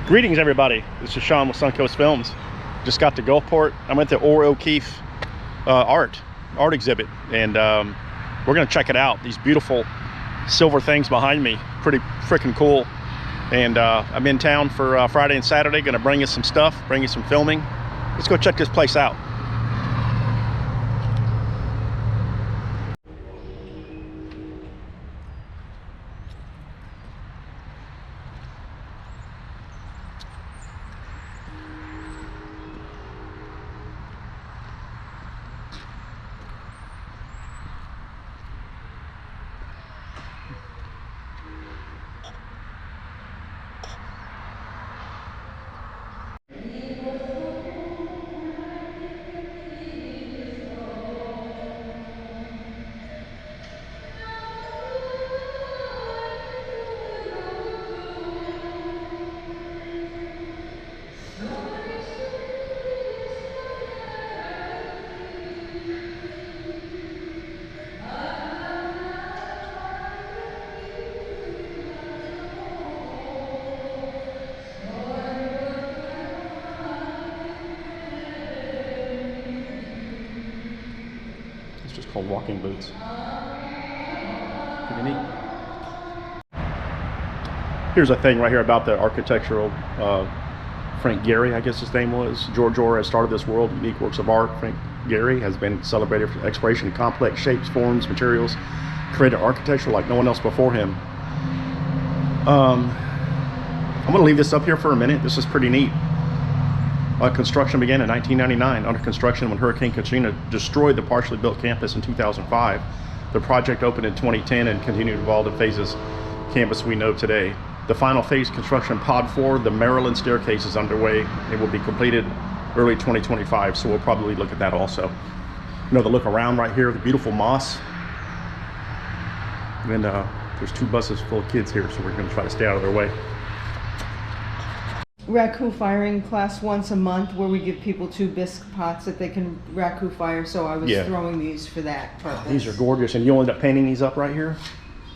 Greetings, everybody. This is Sean with Suncoast Films. Just got to Gulfport. I'm at the Orr O'Keefe art exhibit, and we're gonna check it out. These beautiful silver things behind me, pretty freaking cool. And I'm in town for Friday and Saturday. Gonna bring you some stuff, bring you some filming. Let's go check this place out. It's just called walking boots. Pretty neat. Here's a thing right here about the architectural Frank Gehry, I guess his name was. George Orr has started this world of unique works of art. Frank Gehry has been celebrated for exploration in complex shapes, forms, materials, created architecture like no one else before him. I'm going to leave this up here for a minute. This is pretty neat. Construction began in 1999, under construction when Hurricane Katrina destroyed the partially built campus in 2005. The project opened in 2010 and continued to evolve the phases campus we know today. The final phase construction, Pod 4, the Maryland staircase, is underway. It will be completed early 2025, so we'll probably look at that also. You know, the look around right here, the beautiful moss. And there's two buses full of kids here, so we're going to try to stay out of their way. Raku firing class once a month, where we give people 2 bisque pots that they can raku fire, so I was throwing these for that purpose. These are gorgeous, and you'll end up painting these up right here?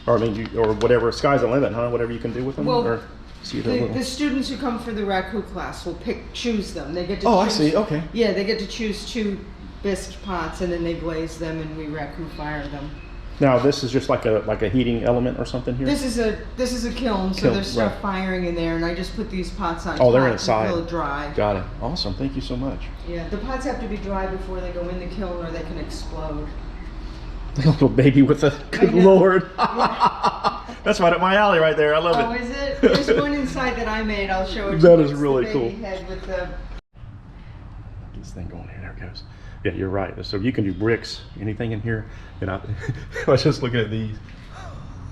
Or I mean, or whatever, sky's the limit, huh? Whatever you can do with them? Well, or see the students who come for the raku class will choose them. They get to choose, I see, okay. Yeah, they get to choose 2 bisque pots, and then they blaze them, and we raku fire them. Now this is just like a heating element or something here? This is a kiln, so there's stuff firing in there, and I just put these pots on top. Oh, they're inside. Until dry. Got it. Awesome. Thank you so much. Yeah, the pots have to be dry before they go in the kiln, or they can explode. The little baby with the good Lord. Yeah. That's right up my alley right there. I love it. Oh, is it? There's one inside that I made. I'll show it to you. That is really cool. Head with the... This thing going here. There it goes. Yeah, you're right. So you can do bricks, anything in here. And I was just looking at these.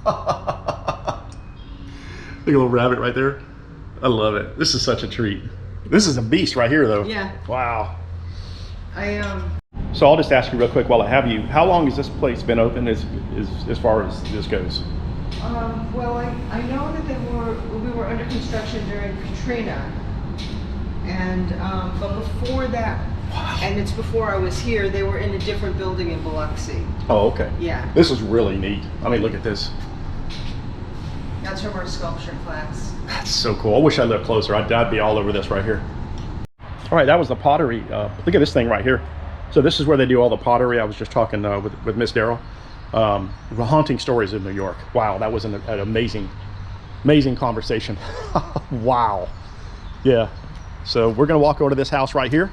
Look at a little rabbit right there. I love it. This is such a treat. This is a beast right here, though. Yeah. Wow. So I'll just ask you real quick while I have you. How long has this place been open as far as this goes? Well, I know that we were under construction during Katrina, and but before that. Wow. And it's before I was here, they were in a different building in Biloxi. Oh, okay. Yeah. This is really neat. I mean, look at this. That's from our sculpture class. That's so cool. I wish I lived closer. I'd be all over this right here. All right, that was the pottery. Look at this thing right here. So this is where they do all the pottery. I was just talking with Miss Darryl. Haunting stories in New York. Wow, that was an amazing conversation. Wow. Yeah. So we're gonna walk over to this house right here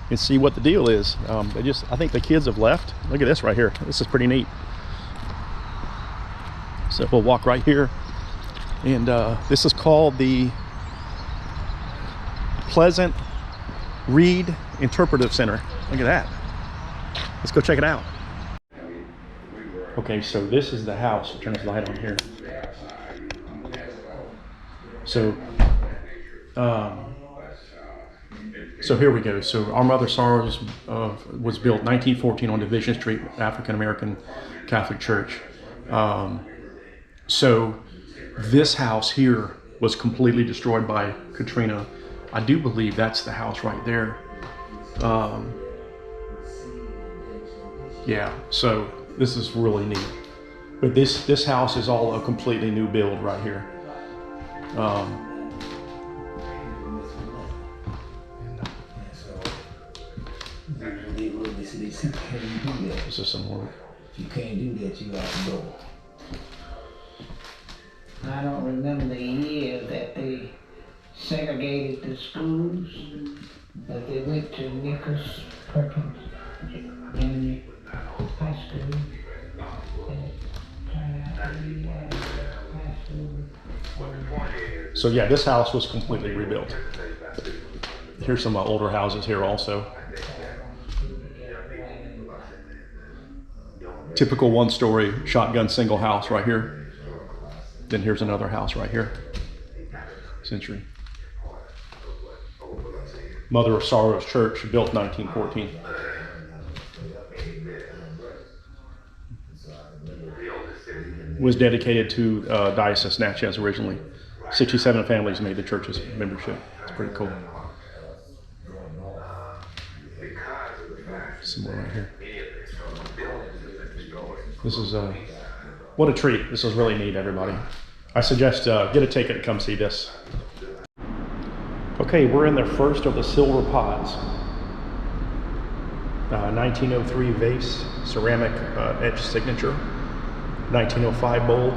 and see what the deal is. I think the kids have left. Look at this right here. This is pretty neat. So we'll walk right here. And this is called the Pleasant Reed Interpretive Center. Look at that. Let's go check it out. Okay, so this is the house. I'll turn this light on here. So here we go. So Our Mother Sorrows was built 1914 on Division Street, African American Catholic Church. So this house here was completely destroyed by Katrina. I do believe that's the house right there. Yeah, so this is really neat. But this house is all a completely new build right here. they said, can you do that? This is some more. If you can't do that, you have to go. I don't remember the year that they segregated the schools, but they went to Nichols Perkins Junior High School. And it turned out to be high school. So yeah, this house was completely rebuilt. Here's some older houses here also. Typical one-story shotgun single house right here. Then here's another house right here. Century. Mother of Sorrows Church, built 1914. Was dedicated to Diocese Natchez originally. 67 families made the church's membership. It's pretty cool. Some more right here. This is what a treat. This is really neat, everybody. I suggest get a ticket and come see this. Okay, we're in the first of the silver pods. 1903 vase, ceramic etched signature. 1905 bowl.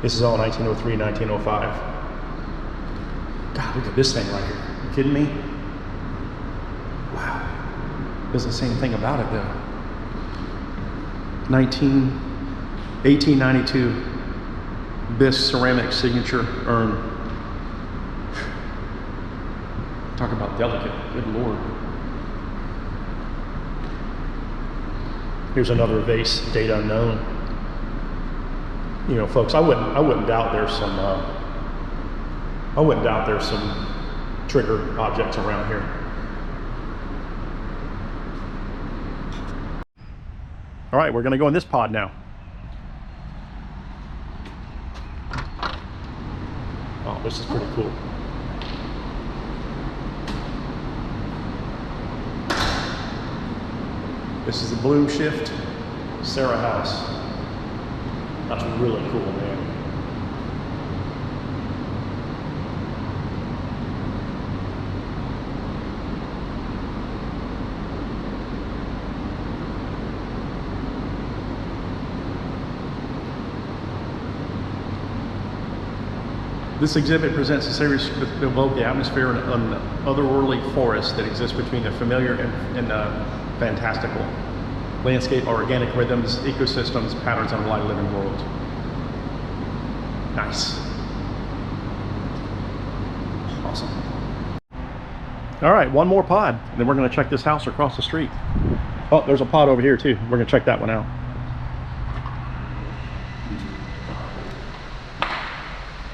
This is all 1903, 1905. God, look at this thing right here. Are you kidding me? Wow. Doesn't say anything about it though. 1892 bisque ceramic signature urn. Talk about delicate, good Lord. Here's another vase, date unknown. You know, folks, I wouldn't doubt there's some trigger objects around here. All right, we're gonna go in this pod now. Oh, this is pretty cool. This is the Bloom Shift Sarah House. That's really cool, man. This exhibit presents a series that evoke the atmosphere and otherworldly forest that exists between the familiar and fantastical. Landscape, organic rhythms, ecosystems, patterns of a light living world. Nice. Awesome. All right, one more pod, and then we're gonna check this house across the street. Oh, there's a pod over here too. We're gonna check that one out.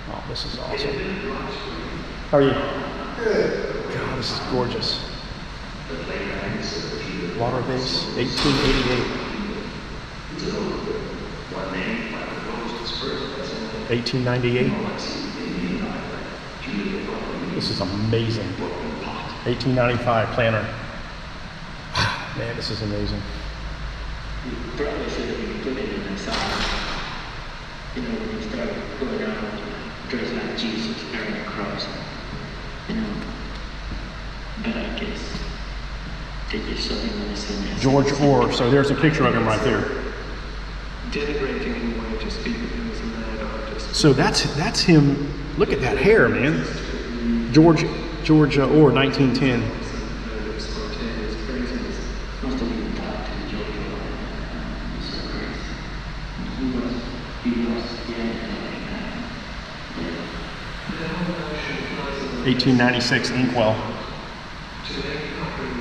Oh, this is awesome. How are you? Good. God, this is gorgeous. Water base, 1888. 1898. This is amazing. 1895 planner. Man, this is amazing. Probably should have been put it in the side. You know, when you start going out dressed like Jesus carrying a cross. You know. But I guess they just saw him in the sin. George Orr. So there's a picture of him right there. Denigrating anyone to speak of him as a mad artist. So that's him. Look at that hair, man. George Orr, 1910. Spontaneous craziness. Must have been taught to George Orr. So crazy. He was the enemy. 1896 Inkwell.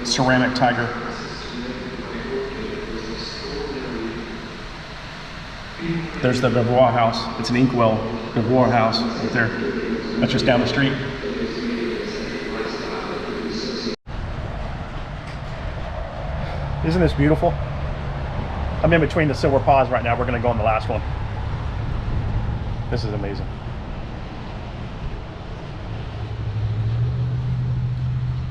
Ceramic tiger. There's the Beauvoir house. It's an Inkwell Beauvoir house right there. That's just down the street. Isn't this beautiful? I'm in between the silver pods right now. We're gonna go on the last one. This is amazing.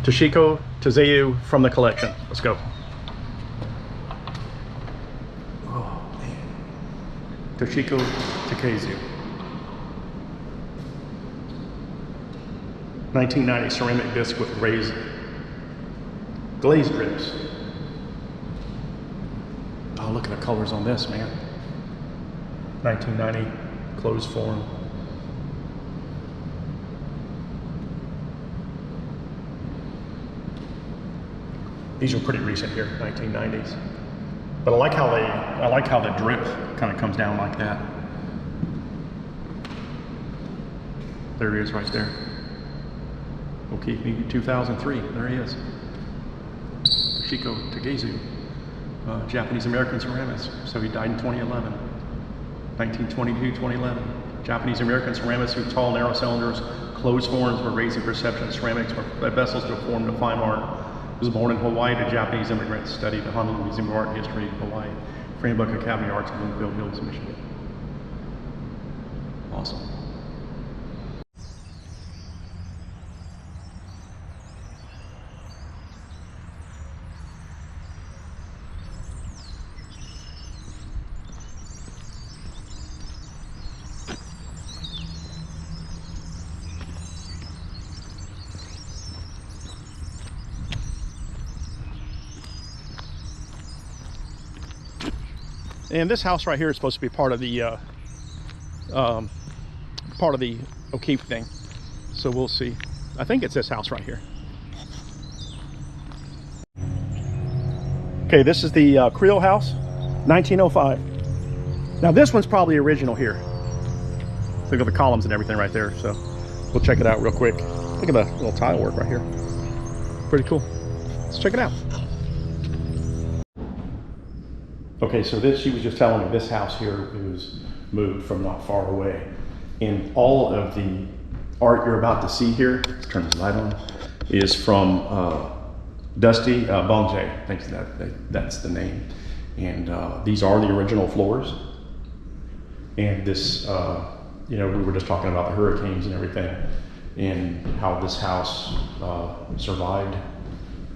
Toshiko Takaezu from the collection. Let's go. Oh man. Toshiko Takaezu. 1990 ceramic disc with glazed drips. Wow, look at the colors on this, man. 1990, closed form. These are pretty recent here, 1990s. But I like how the drip kind of comes down like that. There he is right there. O'Keeffe, 2003, there he is. Toshiko Takaezu, Japanese-American ceramist. So he died in 2011. 1922, 2011. Japanese-American ceramists whose tall, narrow cylinders, closed forms were raising perception of ceramics were vessels to form to fine art. He was born in Hawaii to Japanese immigrants, studied the Honolulu Museum of Art and History in Hawaii, Cranbrook Academy of Arts in Bloomfield Hills, Michigan. Awesome. And this house right here is supposed to be part of the O'Keeffe thing. So we'll see. I think it's this house right here. Okay, this is the Creole House, 1905. Now this one's probably original here. Look at the columns and everything right there. So we'll check it out real quick. Look at the little tile work right here. Pretty cool. Let's check it out. Okay, so this, she was just telling me, this house here was moved from not far away. And all of the art you're about to see here, let's turn this light on, is from Dusty Bong. I think that's the name. And these are the original floors. And this, you know, we were just talking about the hurricanes and everything, and how this house survived.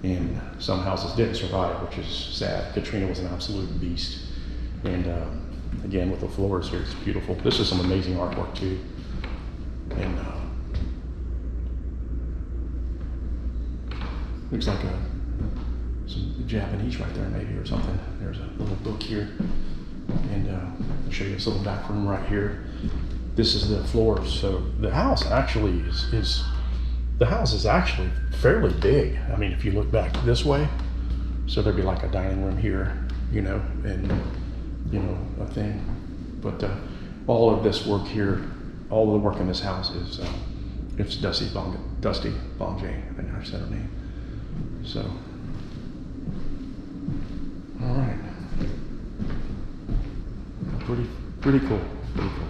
And some houses didn't survive, which is sad. Katrina was an absolute beast. And again, with the floors here, it's beautiful. This is some amazing artwork too. And looks like some Japanese right there maybe or something. There's a little book here. And I'll show you this little back room right here. This is the floors. So the house actually the house is actually fairly big. I mean, if you look back this way, so there'd be like a dining room here, you know, and, you know, a thing. But all of this work here, all of the work in this house is, it's Dusty Bong, I think I said her name. So, all right. Pretty cool, pretty cool.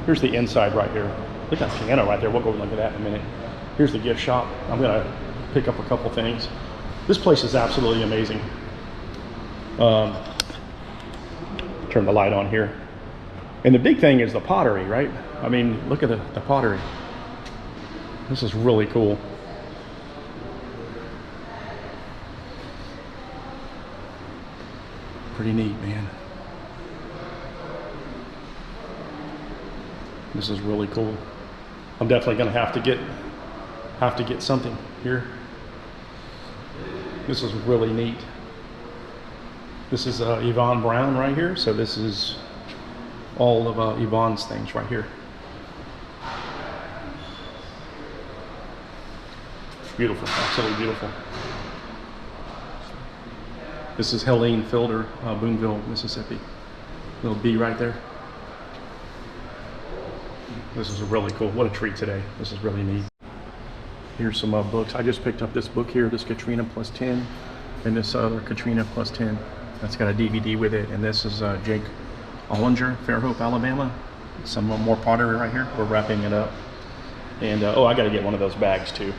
Here's the inside right here. Look at that piano right there. We'll go look at that in a minute. Here's the gift shop. I'm gonna pick up a couple things. This place is absolutely amazing. Turn the light on here. And the big thing is the pottery, right? I mean, look at the pottery. This is really cool. Pretty neat, man. This is really cool. I'm definitely gonna have to get something here. This is really neat. This is Yvonne Brown right here. So this is all of Yvonne's things right here. Beautiful, absolutely beautiful. This is Helene Fielder, Boonville, Mississippi. Little B right there. This is really cool. What a treat today. This is really neat. Here's some books. I just picked up this book here, this Katrina plus 10, and this other Katrina plus 10. That's got a DVD with it. And this is Jake Ollinger, Fairhope, Alabama. Some more pottery right here. We're wrapping it up. And oh, I got to get one of those bags too.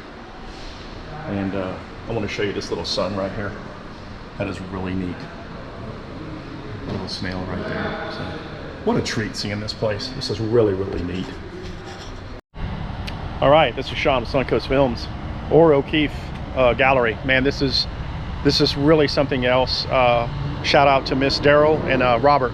And I want to show you this little sun right here. That is really neat. A little snail right there. So, what a treat seeing this place. This is really, really neat. All right, this is Sean with Suncoast Films or O'Keeffe Gallery. Man, this is really something else. Shout out to Miss Darryl and Robert.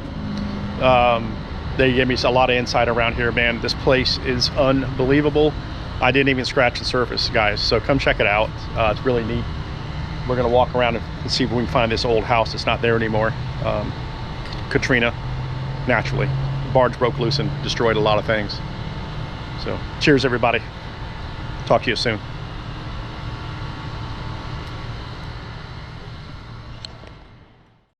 They gave me a lot of insight around here, man. This place is unbelievable. I didn't even scratch the surface, guys. So come check it out. It's really neat. we're gonna walk around and see if we can find this old house that's not there anymore. Katrina, naturally, barge broke loose and destroyed a lot of things. So cheers, everybody. Talk to you soon.